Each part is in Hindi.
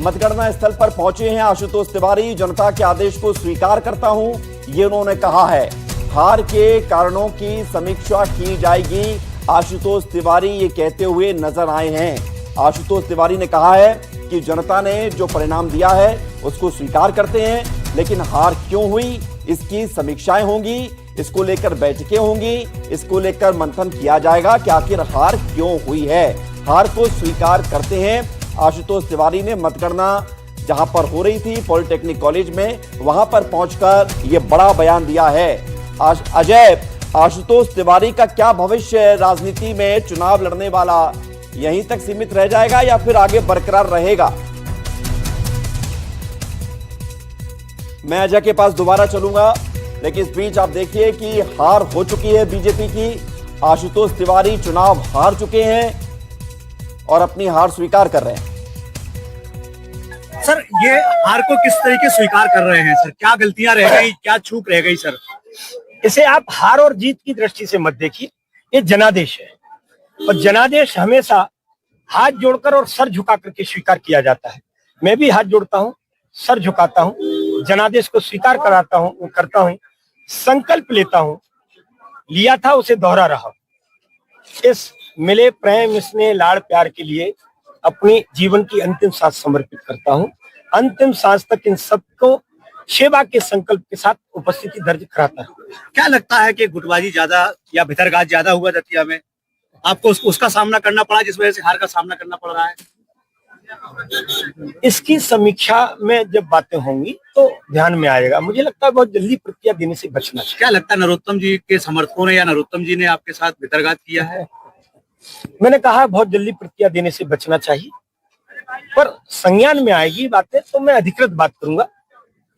मतगणना स्थल पर पहुंचे हैं आशुतोष तिवारी। जनता के आदेश को स्वीकार करता हूं, ये उन्होंने कहा है। हार के कारणों की समीक्षा की जाएगी, आशुतोष तिवारी ये कहते हुए नजर आए हैं। आशुतोष तिवारी ने कहा है कि जनता ने जो परिणाम दिया है उसको स्वीकार करते हैं, लेकिन हार क्यों हुई इसकी समीक्षाएं होंगी, इसको लेकर बैठकें होंगी, इसको लेकर मंथन किया जाएगा कि आखिर हार क्यों हुई है। हार को स्वीकार करते हैं आशुतोष तिवारी ने। मतगणना जहां पर हो रही थी पॉलिटेक्निक कॉलेज में, वहां पर पहुंचकर यह बड़ा बयान दिया है। अजय, आशुतोष तिवारी का क्या भविष्य राजनीति में, चुनाव लड़ने वाला यहीं तक सीमित रह जाएगा या फिर आगे बरकरार रहेगा? मैं अजय के पास दोबारा चलूंगा, लेकिन इस बीच आप देखिए कि हार हो चुकी है बीजेपी की। आशुतोष तिवारी चुनाव हार चुके हैं और अपनी हार स्वीकार कर रहे हैं। सर, ये हार को किस तरीके स्वीकार कर रहे हैं सर? क्या गलतियां रह गई, क्या चूक रह गई सर? इसे आप हार और जीत की दृष्टि से मत देखिए, ये जनादेश है और जनादेश हमेशा हाथ जोड़कर और सर झुका करके स्वीकार किया जाता है। मैं भी हाथ जोड़ता हूं, सर झुकाता हूं, जनादेश को स्वीकार कराता हूं, करता हूं, संकल्प लेता हूं, लिया था उसे दोहरा रहा। इस मिले प्रेम, स्नेह, लाड़, प्यार के लिए अपनी जीवन की अंतिम सांस समर्पित करता हूं। अंतिम सांस तक इन सबको सेवा के संकल्प के साथ उपस्थिति दर्ज कराता हूं। क्या लगता है कि गुटबाजी ज्यादा या भितरघात ज्यादा हुआ दतिया में? आपको उसका सामना करना पड़ा जिस वजह से हार का सामना करना पड़ रहा है? इसकी समीक्षा में जब बातें होंगी तो ध्यान में आएगा। मुझे लगता है बहुत जल्दी प्रतिक्रिया देने से बचना चाहिए। क्या लगता है नरोत्तम जी के समर्थकों ने या नरोत्तम जी ने आपके साथ भितरघात किया है? मैंने कहा बहुत जल्दी प्रतिक्रिया देने से बचना चाहिए, पर संज्ञान में आएगी बातें तो मैं अधिकृत बात करूंगा,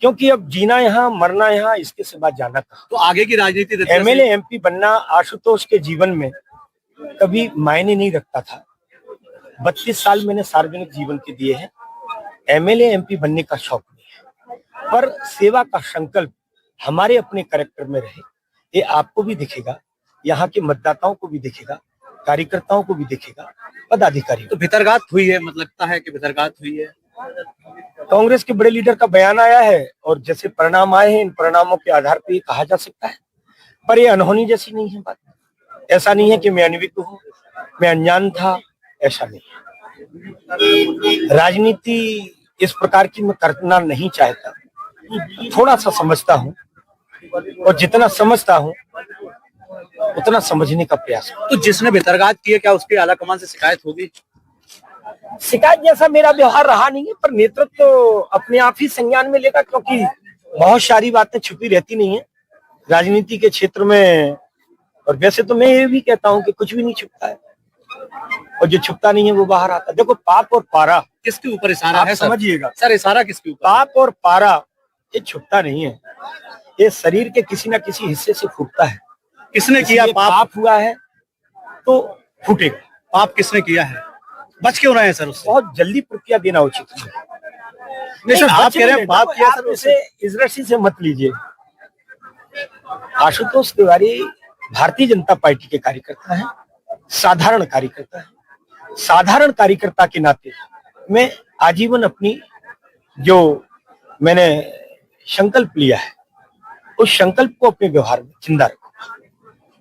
क्योंकि अब जीना यहाँ मरना यहाँ, इसके सिवा जाना कहाँ। तो आगे की राजनीति एमएलए एमपी बनना आशुतोष के जीवन में कभी मायने नहीं रखता था। 32 साल मैंने सार्वजनिक जीवन के दिए हैं। एमएलए एमपी बनने का शौक नहीं है, पर सेवा का संकल्प हमारे अपने कैरेक्टर में रहे, ये आपको भी दिखेगा, यहाँ के मतदाताओं को भी दिखेगा, कार्यकर्ताओं को भी दिखेगा, पदाधिकारी। तो भितरघात हुई है, मतलब लगता है कि भितरघात हुई है। कांग्रेस के बड़े लीडर का बयान आया है और जैसे परिणाम आए हैं, इन परिणामों के आधार पर कहा जा सकता है, पर ये अनहोनी जैसी नहीं है बात। ऐसा नहीं है कि मैं अनभिज्ञ हूँ, मैं अनजान था, ऐसा नहीं है। राजनीति इस प्रकार की मैं करना नहीं चाहता, थोड़ा सा समझता हूँ और जितना समझता हूँ उतना समझने का प्रयास। तो जिसने भितरघात किया, क्या उसके आला कमान से शिकायत होगी? शिकायत जैसा मेरा व्यवहार रहा नहीं है, पर नेतृत्व तो अपने आप ही संज्ञान में लेगा, क्योंकि बहुत सारी बातें छुपी रहती नहीं है राजनीति के क्षेत्र में। और वैसे तो मैं ये भी कहता हूं कि कुछ भी नहीं छुपता है, और जो छुपता नहीं है वो बाहर आता है। देखो, पाप और पारा किसके ऊपर इशारा है? समझिएगा सर, इशारा किसके ऊपर? पाप और पारा ये छुपता नहीं है, ये शरीर के किसी ना किसी हिस्से से फूटता है। किसने किया? पाप हुआ है तो फूटेगा। पाप किसने किया है? बच क्यों रहे हैं सर उससे? बहुत जल्दी प्रतिक्रिया देना उचित है। नहीं सर, आप कह रहे हैं पाप किया सर, इसे इस दृष्टि से मत लीजिए। आशुतोष तिवारी भारतीय जनता पार्टी के कार्यकर्ता हैं, साधारण कार्यकर्ता हैं। साधारण कार्यकर्ता के नाते मैं आजीवन अपनी जो मैंने संकल्प लिया है उस संकल्प को अपने व्यवहार में जिंदा रखूंगा।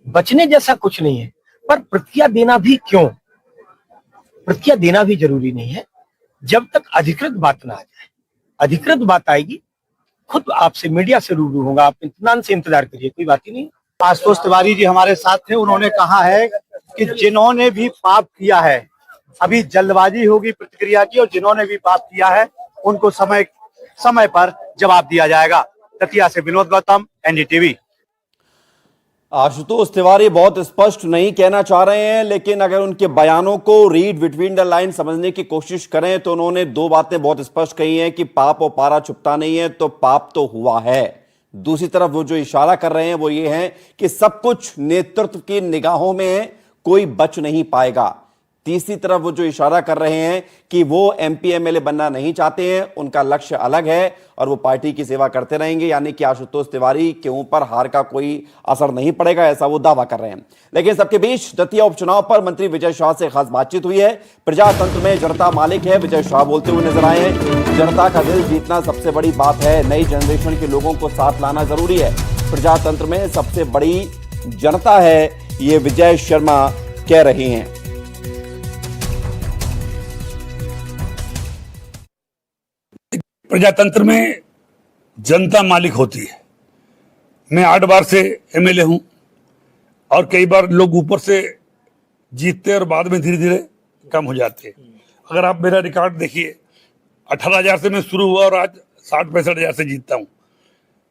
बचने जैसा कुछ नहीं है, पर प्रतिक्रिया देना भी क्यों? प्रतिक्रिया देना भी जरूरी नहीं है जब तक अधिकृत बात ना आ जाए। अधिकृत बात आएगी, खुद आपसे मीडिया से रूबरू होगा, आप इत्मीनान से इंतजार करिए, कोई बात ही नहीं। आशुतोष तिवारी जी हमारे साथ थे, उन्होंने कहा है कि जिन्होंने भी पाप किया है, अभी जल्दबाजी होगी प्रतिक्रिया की, और जिन्होंने भी पाप किया है उनको समय पर जवाब दिया जाएगा। दतिया से विनोद गौतम, एनडीटीवी। आशुतोष तिवारी बहुत स्पष्ट नहीं कहना चाह रहे हैं, लेकिन अगर उनके बयानों को रीड बिटवीन द लाइन समझने की कोशिश करें तो उन्होंने दो बातें बहुत स्पष्ट कही हैं कि पाप और पारा छुपता नहीं है, तो पाप तो हुआ है। दूसरी तरफ वो जो इशारा कर रहे हैं वो ये है कि सब कुछ नेतृत्व की निगाहों में है, कोई बच नहीं पाएगा। तीसरी तरफ वो जो इशारा कर रहे हैं कि वो एमपी एमएलए बनना नहीं चाहते हैं, उनका लक्ष्य अलग है और वो पार्टी की सेवा करते रहेंगे, यानी कि आशुतोष तिवारी के ऊपर हार का कोई असर नहीं पड़ेगा, ऐसा वो दावा कर रहे हैं। लेकिन सबके बीच दतिया उपचुनाव पर मंत्री विजय शाह से खास बातचीत हुई है। प्रजातंत्र में जनता मालिक है, विजय शाह बोलते हुए नजर आए हैं। जनता का दिल जीतना सबसे बड़ी बात है, नई जनरेशन के लोगों को साथ लाना जरूरी है। प्रजातंत्र में सबसे बड़ी जनता है, ये विजय शर्मा कह रहे हैं। प्रजातंत्र में जनता मालिक होती है। मैं 8 बार से एमएलए हूं और कई बार लोग ऊपर से जीतते और बाद में धीरे धीरे कम हो जाते हैं। अगर आप मेरा रिकॉर्ड देखिए, 18,000 से मैं शुरू हुआ और आज 60-65,000 से जीतता हूं।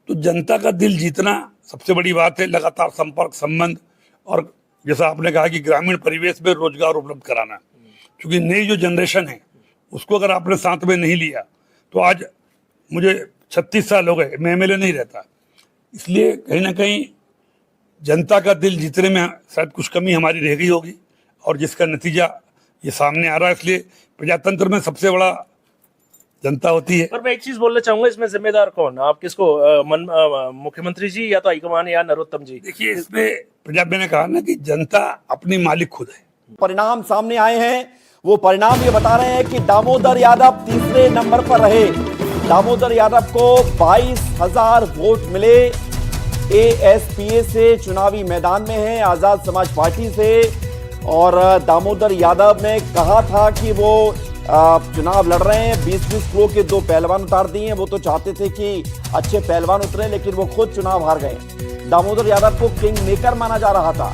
तो जनता का दिल जीतना सबसे बड़ी बात है। लगातार संपर्क संबंध और जैसा आपने कहा कि ग्रामीण परिवेश में रोजगार उपलब्ध कराना, क्योंकि नई जो जनरेशन है उसको अगर आपने साथ में नहीं लिया तो आज मुझे 36 साल हो गए, मैं एमएलए नहीं रहता। इसलिए कहीं ना कहीं जनता का दिल जीतने में शायद कुछ कमी हमारी रह गई होगी और जिसका नतीजा ये सामने आ रहा है। इसलिए प्रजातंत्र में सबसे बड़ा जनता होती है। पर मैं एक चीज बोलना चाहूंगा, इसमें जिम्मेदार कौन? आप किसको, मुख्यमंत्री जी या तो हाईकमान या नरोत्तम जी? देखिए, इसमें पंजाब ने कहा ना कि जनता अपनी मालिक खुद है। परिणाम सामने आए हैं, वो परिणाम ये बता रहे हैं कि दामोदर यादव तीसरे नंबर पर रहे। दामोदर यादव को 22,000 वोट मिले। एएसपीए से चुनावी मैदान में है, आजाद समाज पार्टी से, और दामोदर यादव ने कहा था कि वो चुनाव लड़ रहे हैं। 20-20 किलो के 2 पहलवान उतार दिए हैं। वो तो चाहते थे कि अच्छे पहलवान उतरे, लेकिन वो खुद चुनाव हार गए। दामोदर यादव को किंग मेकर माना जा रहा था।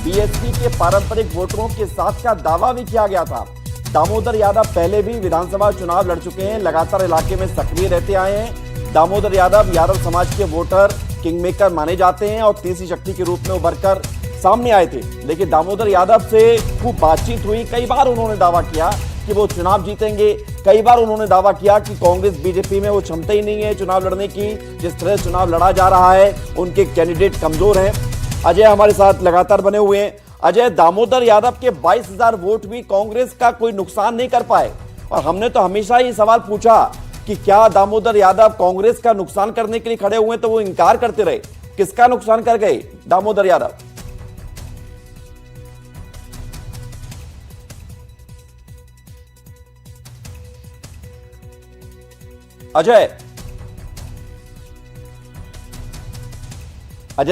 बीएसपी के पारंपरिक वोटरों के साथ का दावा भी किया गया था। दामोदर यादव पहले भी विधानसभा चुनाव लड़ चुके हैं, लगातार इलाके में सक्रिय रहते आए हैं। दामोदर यादव समाज के वोटर किंग मेकर माने जाते हैं और तीसरी शक्ति के रूप में उभरकर सामने आए थे। लेकिन दामोदर यादव से खूब बातचीत हुई, कई बार उन्होंने दावा किया कि वो चुनाव जीतेंगे। कई बार उन्होंने दावा किया कि कांग्रेस बीजेपी में वो क्षमता ही नहीं है चुनाव लड़ने की, जिस तरह चुनाव लड़ा जा रहा है उनके कैंडिडेट कमजोर हैं। अजय हमारे साथ लगातार बने हुए हैं। अजय, दामोदर यादव के 22,000 वोट भी कांग्रेस का कोई नुकसान नहीं कर पाए, और हमने तो हमेशा ही सवाल पूछा कि क्या दामोदर यादव कांग्रेस का नुकसान करने के लिए खड़े हुए, तो वो इनकार करते रहे। किसका नुकसान कर गए दामोदर यादव? अजय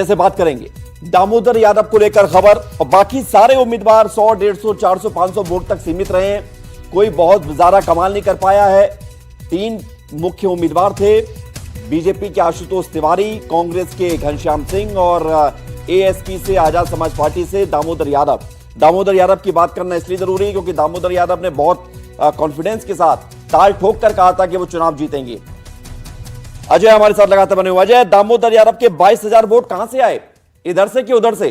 से बात करेंगे। दामोदर यादव को लेकर खबर, और बाकी सारे उम्मीदवार 100, 150, 400, 500 वोट तक सीमित रहे हैं। कोई बहुत ज्यादा कमाल नहीं कर पाया है। 3 मुख्य उम्मीदवार थे, बीजेपी के आशुतोष तिवारी, कांग्रेस के घनश्याम सिंह और एएसपी से आजाद समाज पार्टी से दामोदर यादव। दामोदर यादव की बात करना इसलिए जरूरी है क्योंकि दामोदर यादव ने बहुत कॉन्फिडेंस के साथ ताल ठोक कर कहा था कि वो चुनाव जीतेंगे। अजय हमारे साथ लगातार बने हुए। अजय, दामोदर यादव के 22,000 वोट कहां से आए, इधर से कि उधर से?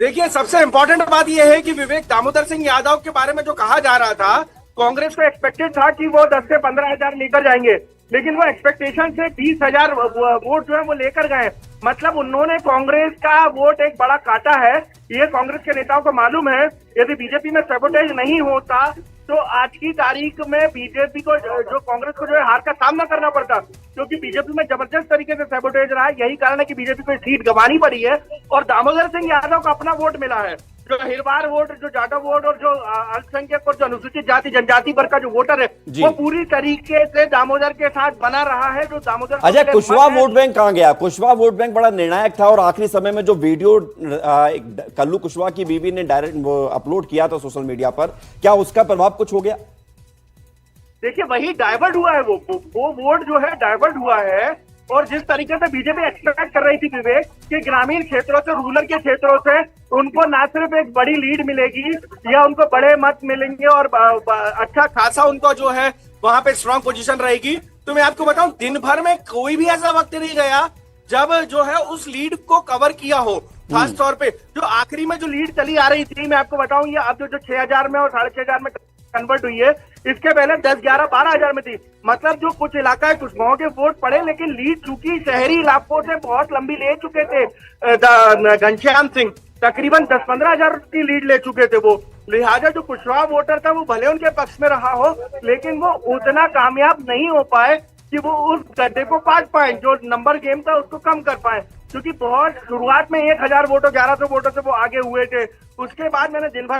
देखिए, सबसे इंपॉर्टेंट बात यह है कि विवेक, दामोदर सिंह यादव के बारे में जो कहा जा रहा था, कांग्रेस को एक्सपेक्टेड था कि वो 10 से 15,000 लेकर जाएंगे, लेकिन वो एक्सपेक्टेशन से 20,000 वोट जो है वो लेकर गए। मतलब उन्होंने कांग्रेस का वोट एक बड़ा काटा है, ये कांग्रेस के नेताओं को मालूम है। यदि बीजेपी में सैबोटेज नहीं होता तो आज की तारीख में बीजेपी को, जो कांग्रेस को जो है हार का सामना करना पड़ता, क्योंकि बीजेपी में जबरदस्त तरीके से सैबोटेज रहा है। यही कारण है कि बीजेपी को सीट गंवानी पड़ी है और दामोदर सिंह यादव को अपना वोट मिला है। जो हिरवार वोट, जो जाटव वोट और जो अल्पसंख्यक और जो अनुसूचित जाति जनजाति वर्ग का जो वोटर है, वो पूरी तरीके से दामोदर के साथ बना रहा है। जो दामोदर अजय, कुशवाहा वोट बैंक कहां गया? कुशवाहा वोट बैंक बड़ा निर्णायक था और आखिरी समय में जो वीडियो कल्लू कुशवाहा की बीवी ने डायरेक्ट अपलोड किया था सोशल मीडिया पर, क्या उसका प्रभाव कुछ हो गया? देखिए, वही डाइवर्ट हुआ है, वो वोट जो है डाइवर्ट हुआ है। और जिस तरीके से बीजेपी एक्सपेक्ट कर रही थी विवेक कि ग्रामीण क्षेत्रों से, रूरल के क्षेत्रों से उनको ना सिर्फ एक बड़ी लीड मिलेगी या उनको बड़े मत मिलेंगे और अच्छा खासा उनको जो है वहां पे स्ट्रांग पोजीशन रहेगी, तो मैं आपको बताऊं, दिन भर में कोई भी ऐसा वक्त नहीं गया जब जो है उस लीड को कवर किया हो। खास तौर पे जो आखिरी में जो लीड चली आ रही थी, मैं आपको बताऊं, ये अब जो 6,000 में और 6,500 में कन्वर्ट हुई है, इसके पहले 10, 11, 12,000 में थी। मतलब जो कुछ इलाका है, कुछ गांव के वोट पड़े, लेकिन लीड चूंकि शहरी इलाकों से बहुत लंबी ले चुके थे घनश्याम सिंह, तकरीबन 10-15 हजार की लीड ले चुके थे वो। लिहाजा जो कुशवाहा वोटर था वो भले उनके पक्ष में रहा हो, लेकिन वो उतना कामयाब नहीं हो पाए कि वो उस गड्ढे को काट पाए, जो नंबर गेम था उसको कम कर पाए। क्योंकि बहुत शुरुआत में 1000 वोटों 1100 वोटों से वो आगे हुए थे। उसके बाद मैंने दिन भर